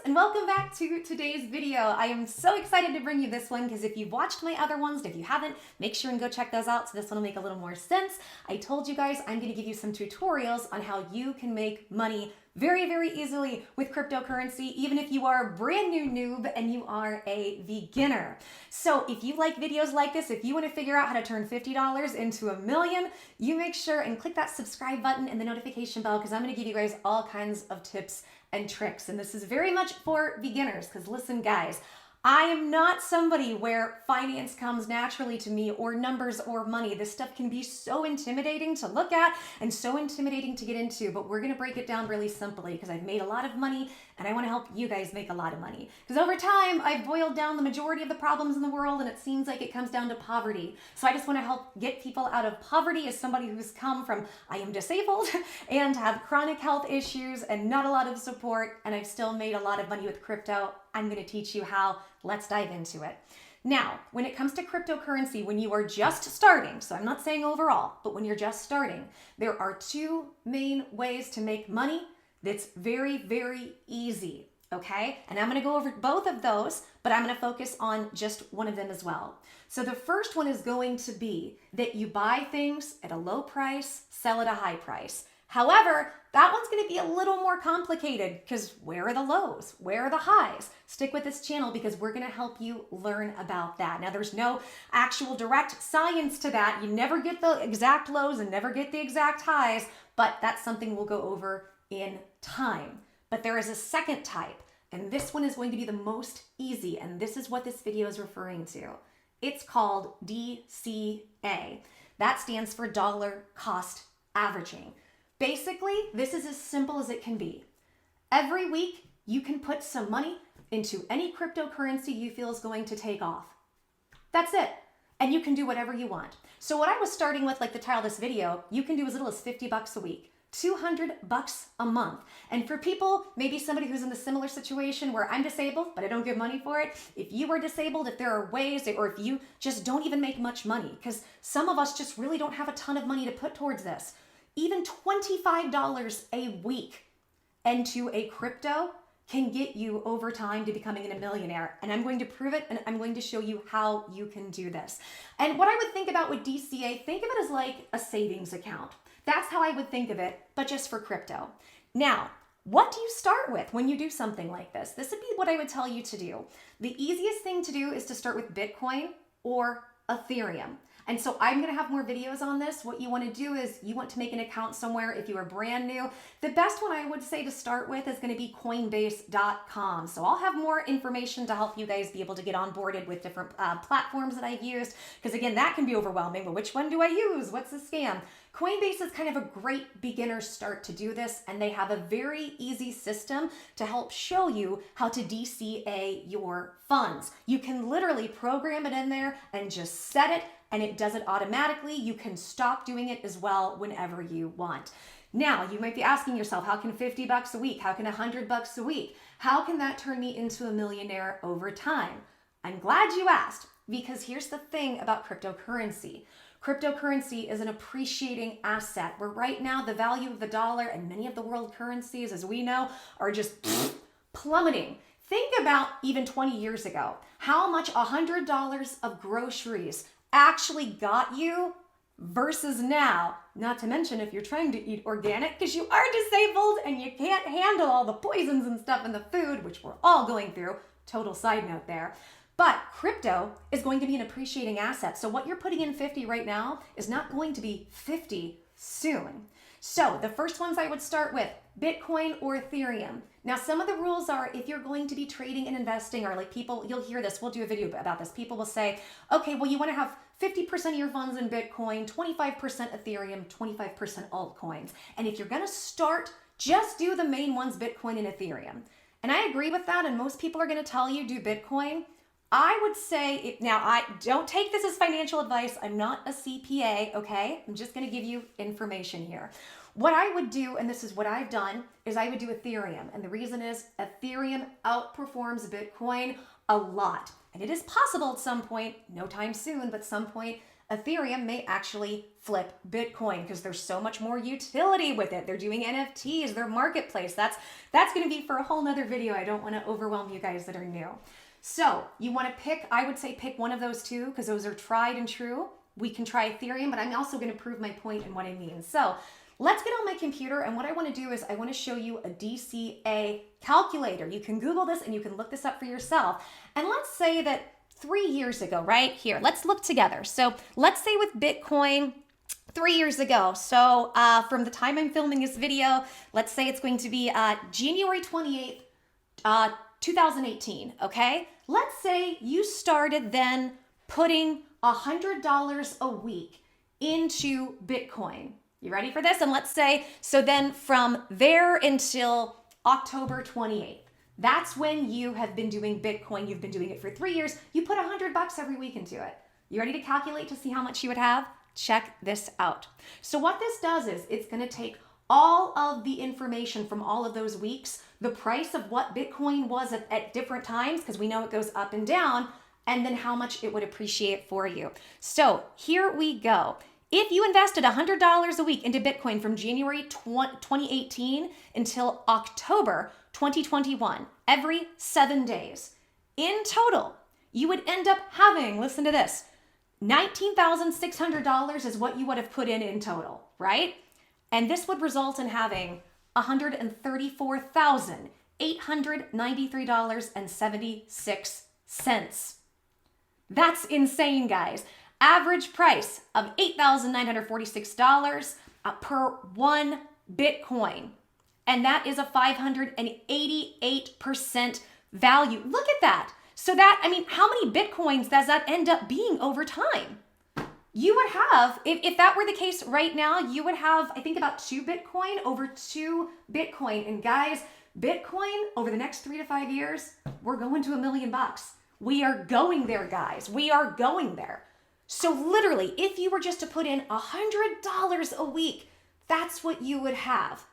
and welcome back to today's video. I am so excited to bring you this one because if you've watched my other ones, if you haven't, make sure and go check those out so this one will make a little more sense. I told you guys I'm going to give you some tutorials on how you can make money very, very easily with cryptocurrency, even if you are a brand new noob and you are a beginner. So if you like videos like this, if you want to figure out how to turn $50 into $1 million, you make sure and click that subscribe button and the notification bell because I'm going to give you guys all kinds of tips and tricks. And this is very much for beginners because listen, guys, I am not somebody where finance comes naturally to me or numbers or money. This stuff can be so intimidating to look at and so intimidating to get into, but we're gonna break it down really simply because I've made a lot of money and I wanna help you guys make a lot of money. Because over time, I've boiled down the majority of the problems in the world and it seems like it comes down to poverty. So I just wanna help get people out of poverty as somebody who's come from, I am disabled and have chronic health issues and not a lot of support, and I've still made a lot of money with crypto. I'm gonna teach you how. Let's dive into it. Now, when it comes to cryptocurrency, when you are just starting, so I'm not saying overall, but when you're just starting, there are two main ways to make money that's very, very easy, okay? And I'm gonna go over both of those, but I'm gonna focus on just one of them as well. So the first one is going to be that you buy things at a low price, sell at a high price. However, that one's going to be a little more complicated because where are the lows? Where are the highs? Stick with this channel because we're going to help you learn about that. Now, there's no actual direct science to that. You never get the exact lows and never get the exact highs, but that's something we'll go over in time. But there is a second type, and this one is going to be the most easy, and this is what this video is referring to. It's called DCA. That stands for dollar cost averaging. Basically, this is as simple as it can be. Every week, you can put some money into any cryptocurrency you feel is going to take off. That's it. And you can do whatever you want. So what I was starting with, like the title of this video, you can do as little as 50 bucks a week, 200 bucks a month. And for people, maybe somebody who's in the similar situation where I'm disabled, but I don't get money for it. If you are disabled, if there are ways, or if you just don't even make much money, because some of us just really don't have a ton of money to put towards this. Even $25 a week into a crypto can get you over time to becoming a millionaire. And I'm going to prove it and I'm going to show you how you can do this. And what I would think about with DCA, think of it as like a savings account. That's how I would think of it, but just for crypto. Now, what do you start with when you do something like this? This would be what I would tell you to do. The easiest thing to do is to start with Bitcoin or Ethereum. And so I'm going to have more videos on this. What you want to do is you want to make an account somewhere if you are brand new. The best one I would say to start with is going to be coinbase.com. So I'll have more information to help you guys be able to get onboarded with different platforms that I've used. Because again, that can be overwhelming, but which one do I use? What's the scam? Coinbase is kind of a great beginner start to do this, and they have a very easy system to help show you how to DCA your funds. You can literally program it in there and just set it, and it does it automatically. You can stop doing it as well whenever you want. Now, you might be asking yourself, how can 50 bucks a week? How can 100 bucks a week? How can that turn me into a millionaire over time? I'm glad you asked, because here's the thing about cryptocurrency. Cryptocurrency is an appreciating asset where right now the value of the dollar and many of the world currencies, as we know, are just plummeting. Think about even 20 years ago, how much $100 of groceries actually got you versus now. Not to mention if you're trying to eat organic because you are disabled and you can't handle all the poisons and stuff in the food, which we're all going through. Total side note there. But crypto is going to be an appreciating asset. So what you're putting in 50 right now is not going to be 50 soon. So the first ones I would start with, Bitcoin or Ethereum. Now, some of the rules are if you're going to be trading and investing, or like people, you'll hear this, we'll do a video about this. People will say, okay, well, you want to have 50% of your funds in Bitcoin, 25% Ethereum, 25% altcoins. And if you're going to start, just do the main ones, Bitcoin and Ethereum. And I agree with that. And most people are going to tell you do Bitcoin. I would say, now I don't take this as financial advice. I'm not a CPA, okay? I'm just gonna give you information here. What I would do, and this is what I've done, is I would do Ethereum. And the reason is Ethereum outperforms Bitcoin a lot. And it is possible at some point, no time soon, but some point, Ethereum may actually flip Bitcoin because there's so much more utility with it. They're doing NFTs, their marketplace. That's going to be for a whole nother video. I don't want to overwhelm you guys that are new. So you want to pick, I would say pick one of those two because those are tried and true. We can try Ethereum, but I'm also going to prove my point and what I mean. So let's get on my computer, and what I want to do is I want to show you a DCA calculator. You can Google this and you can look this up for yourself. And let's say that 3 years ago, right here, let's look together. So let's say with Bitcoin 3 years ago. So from the time I'm filming this video, let's say it's going to be January 28th, 2018, okay? Let's say you started then putting $100 a week into Bitcoin. You ready for this? And let's say, so then from there until October 28th, that's when you have been doing Bitcoin. You've been doing it for 3 years. You put $100 every week into it. You ready to calculate to see how much you would have? Check this out. So what this does is it's going to take all of the information from all of those weeks, the price of what Bitcoin was at different times, because we know it goes up and down, and then how much it would appreciate for you. So here we go. If you invested $100 a week into Bitcoin from January 2018 until October 2021, every 7 days, in total, you would end up having, listen to this, $19,600 is what you would have put in total, right? And this would result in having $134,893.76. That's insane, guys. Average price of $8,946 per one Bitcoin. And that is a 588% value. Look at that. So that, I mean, how many Bitcoins does that end up being over time? You would have, if that were the case right now, you would have, I think, about over 2 Bitcoin. And guys, Bitcoin over the next 3 to 5 years, we're going to $1 million. We are going there, guys. We are going there. So literally, if you were just to put in $100 a week, that's what you would have.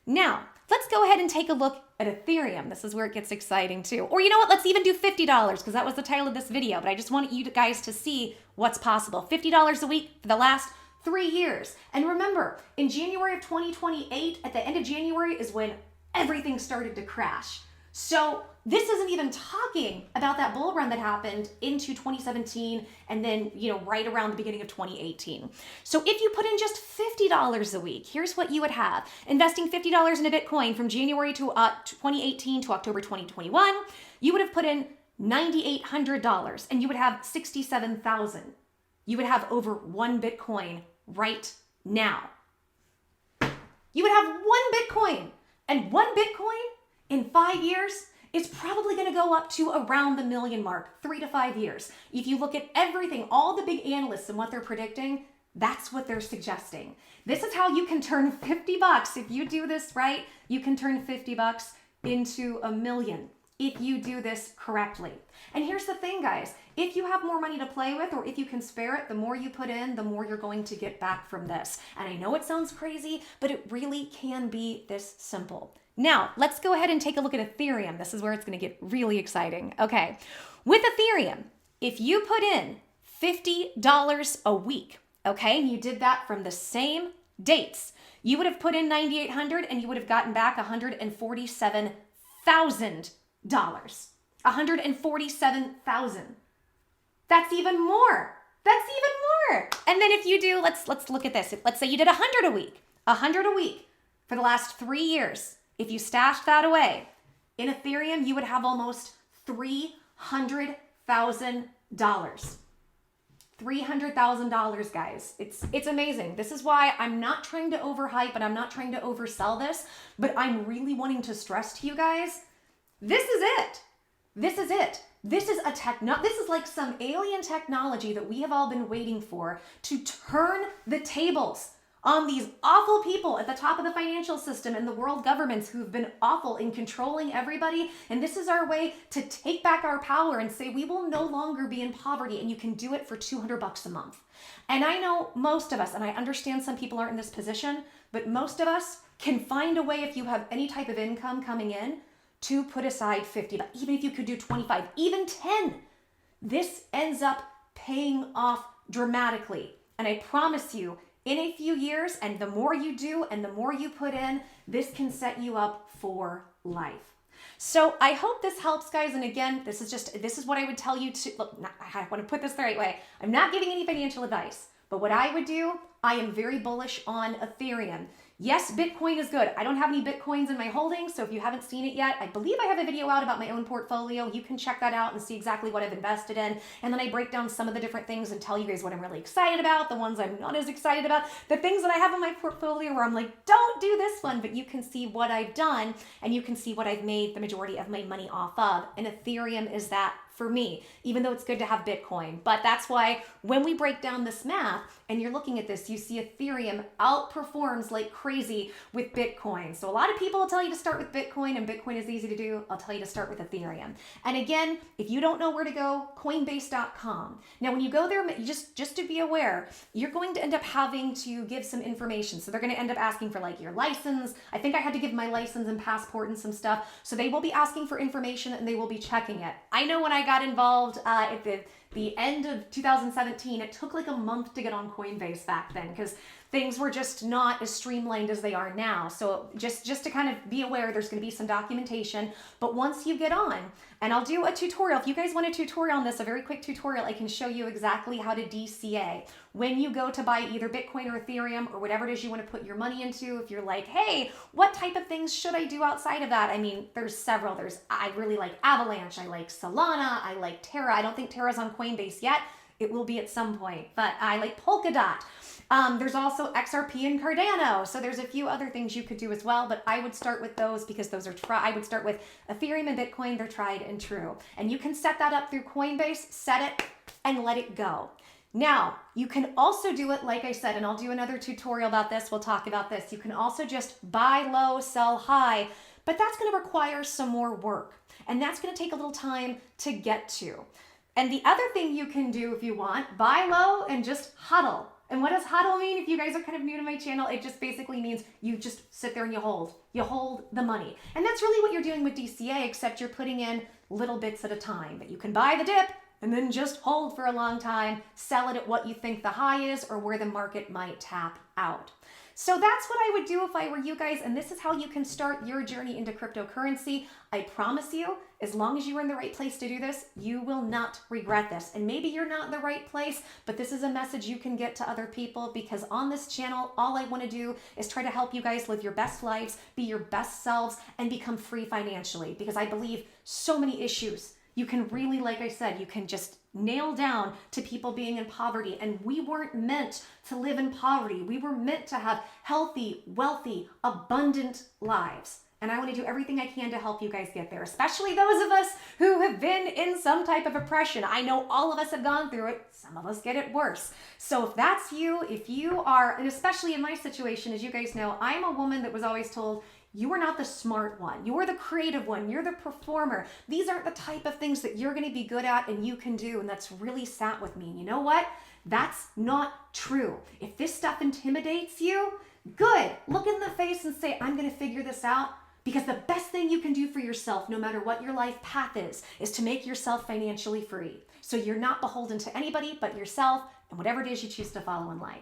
Now, let's go ahead and take a look at Ethereum. This is where it gets exciting too. Or you know what? Let's even do $50 because that was the title of this video, but I just want you guys to see what's possible. $50 a week for the last 3 years. And remember, in January of 2028, at the end of January is when everything started to crash. So this isn't even talking about that bull run that happened into 2017 and then, right around the beginning of 2018. So if you put in just $50 a week, here's what you would have. Investing $50 into Bitcoin from January to 2018 to October 2021, you would have put in $9,800 and you would have 67,000. You would have over 1 Bitcoin right now. You would have 1 Bitcoin, and 1 Bitcoin in 5 years is probably going to go up to around the million mark, 3 to 5 years. If you look at everything, all the big analysts and what they're predicting, that's what they're suggesting. This is how you can turn $50. If you do this right, you can turn $50 into $1 million if you do this correctly. And here's the thing, guys. If you have more money to play with, or if you can spare it, the more you put in, the more you're going to get back from this. And I know it sounds crazy, but it really can be this simple. Now, let's go ahead and take a look at Ethereum. This is where it's going to get really exciting. Okay, with Ethereum, if you put in $50 a week, okay, and you did that from the same dates, you would have put in $9,800 and you would have gotten back $147,000. $147,000. That's even more. That's even more. And then if you do, let's look at this. Let's say you did $100 a week for the last 3 years. If you stashed that away in Ethereum, you would have almost $300,000. $300,000, guys. It's amazing. This is why I'm not trying to overhype and I'm not trying to oversell this, but I'm really wanting to stress to you guys, this is it. This is it. This is this is like some alien technology that we have all been waiting for to turn the tables on these awful people at the top of the financial system and the world governments who've been awful in controlling everybody. And this is our way to take back our power and say we will no longer be in poverty, and you can do it for $200 a month. And I know most of us, and I understand some people aren't in this position, but most of us can find a way, if you have any type of income coming in, to put aside 50, but even if you could do 25, even 10, this ends up paying off dramatically. And I promise you, in a few years, and the more you do and the more you put in, this can set you up for life. So I hope this helps, guys. And again, this is what I would tell you to, look, I want to put this the right way. I'm not giving any financial advice, but what I would do, I am very bullish on Ethereum. Yes, Bitcoin is good. I don't have any Bitcoins in my holdings, so if you haven't seen it yet, I believe I have a video out about my own portfolio. You can check that out and see exactly what I've invested in. And then I break down some of the different things and tell you guys what I'm really excited about, the ones I'm not as excited about, the things that I have in my portfolio where I'm like, don't do this one, but you can see what I've done and you can see what I've made the majority of my money off of. And Ethereum is that for me, even though it's good to have Bitcoin. But that's why when we break down this math and you're looking at this, you see Ethereum outperforms like crazy with Bitcoin. So a lot of people will tell you to start with Bitcoin, and Bitcoin is easy to do. I'll tell you to start with Ethereum. And again, if you don't know where to go, Coinbase.com. Now, when you go there, just to be aware, you're going to end up having to give some information. So they're going to end up asking for like your license. I think I had to give my license and passport and some stuff. So they will be asking for information and they will be checking it. I know when I got involved at the end of 2017, it took like a month to get on Coinbase back then because things were just not as streamlined as they are now. So just to kind of be aware, there's going to be some documentation. But once you get on, and I'll do a tutorial. If you guys want a tutorial on this, a very quick tutorial, I can show you exactly how to DCA. When you go to buy either Bitcoin or Ethereum or whatever it is you want to put your money into, if you're like, hey, what type of things should I do outside of that? I mean, there's several. I really like Avalanche. I like Solana. I like Terra. I don't think Terra's on Coinbase yet. It will be at some point, but I like Polkadot. There's also XRP and Cardano. So there's a few other things you could do as well, but I would start with those because those are I would start with Ethereum and Bitcoin. They're tried and true. And you can set that up through Coinbase, set it and let it go. Now, you can also do it, like I said, and I'll do another tutorial about this. We'll talk about this. You can also just buy low, sell high, but that's going to require some more work. And that's going to take a little time to get to. And the other thing you can do if you want, buy low and just hodl. And what does hodl mean? If you guys are kind of new to my channel, it just basically means you just sit there and you hold. You hold the money. And that's really what you're doing with DCA, except you're putting in little bits at a time. But you can buy the dip and then just hold for a long time, sell it at what you think the high is or where the market might tap out. So that's what I would do if I were you guys, and this is how you can start your journey into cryptocurrency. I promise you, as long as you are in the right place to do this, you will not regret this. And maybe you're not in the right place, but this is a message you can get to other people because on this channel, all I want to do is try to help you guys live your best lives, be your best selves, and become free financially because I believe so many issues you can really, like I said, you can just nail down to people being in poverty. And we weren't meant to live in poverty. We were meant to have healthy, wealthy, abundant lives. And I want to do everything I can to help you guys get there, especially those of us who have been in some type of oppression. I know all of us have gone through it. Some of us get it worse. So if that's you, if you are, and especially in my situation, as you guys know, I'm a woman that was always told, you are not the smart one. You are the creative one. You're the performer. These aren't the type of things that you're going to be good at and you can do. And that's really sat with me. And you know what? That's not true. If this stuff intimidates you, good. Look in the face and say, I'm going to figure this out. Because the best thing you can do for yourself, no matter what your life path is to make yourself financially free. So you're not beholden to anybody but yourself and whatever it is you choose to follow in life.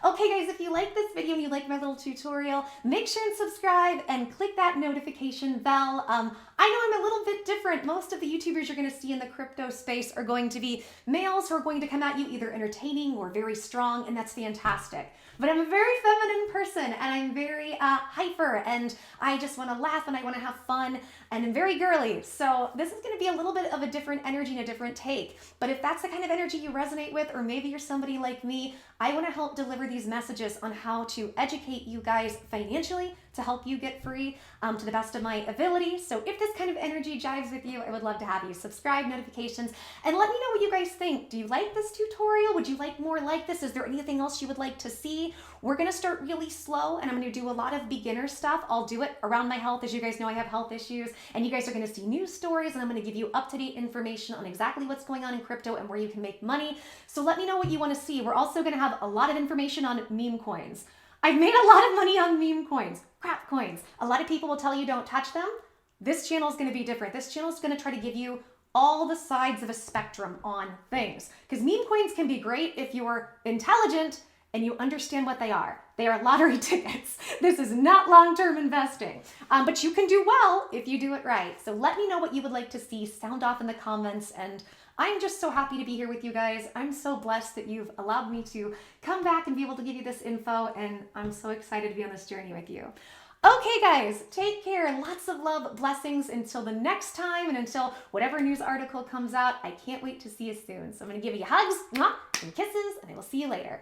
Okay guys, if you like this video and you like my little tutorial, make sure and subscribe and click that notification bell. I know I'm a little bit different. Most of the YouTubers you're going to see in the crypto space are going to be males who are going to come at you either entertaining or very strong, and that's fantastic. But I'm a very feminine person and I'm very hyper and I just want to laugh and I want to have fun and I'm very girly. So this is going to be a little bit of a different energy and a different take. But if that's the kind of energy you resonate with, or maybe you're somebody like me, I want to help deliver these messages on how to educate you guys financially to help you get free to the best of my ability. So if this kind of energy jives with you, I would love to have you subscribe, notifications, and let me know what you guys think. Do you like this tutorial? Would you like more like this? Is there anything else you would like to see? We're going to start really slow and I'm going to do a lot of beginner stuff. I'll do it around my health. As you guys know, I have health issues and you guys are going to see news stories and I'm going to give you up-to-date information on exactly what's going on in crypto and where you can make money. So let me know what you want to see. We're also going to have a lot of information on meme coins. I've made a lot of money on meme coins, crap coins. A lot of people will tell you don't touch them. This channel is going to be different. This channel is going to try to give you all the sides of a spectrum on things. Because meme coins can be great if you're intelligent and you understand what they are. They are lottery tickets. This is not long-term investing, but you can do well if you do it right. So let me know what you would like to see. Sound off in the comments, and I'm just so happy to be here with you guys. I'm so blessed that you've allowed me to come back and be able to give you this info, and I'm so excited to be on this journey with you. Okay, guys, take care. Lots of love, blessings until the next time, and until whatever news article comes out. I can't wait to see you soon. So I'm going to give you hugs and kisses, and I will see you later.